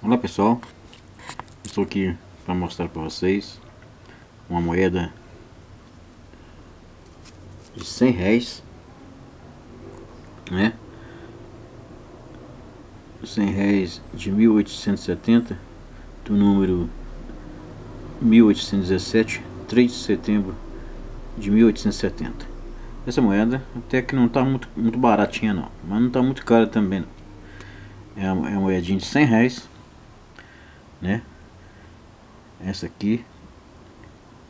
Olá pessoal, estou aqui para mostrar para vocês uma moeda de R$100, né? R$100 de 1870, do número 1817, 3 de setembro de 1870. Essa moeda até que não está muito baratinha não, mas não está muito cara também não. É uma moedinha de R$100, né? Essa aqui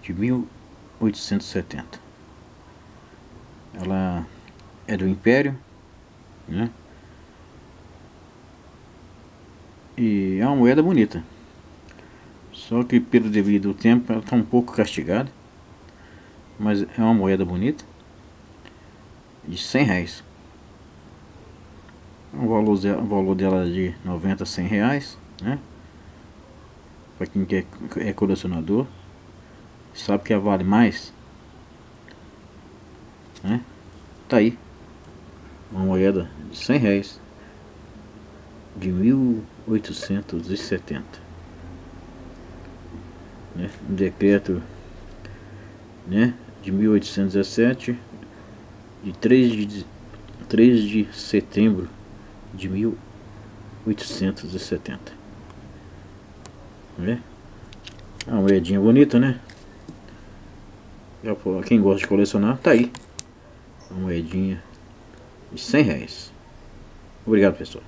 de 1870. Ela é do Império, né? E é uma moeda bonita. Só que pelo devido tempo ela está um pouco castigada. Mas é uma moeda bonita. De R$100. O valor dela é de 90 a R$100, né? Para quem é colecionador, sabe que vale mais, né? Tá aí uma moeda de R$100 de 1870, né? Um decreto, né, de 1817, de 3 de setembro de 1870, né? É uma moedinha bonita, né? Quem gosta de colecionar, tá aí uma moedinha de R$100. Obrigado, pessoal.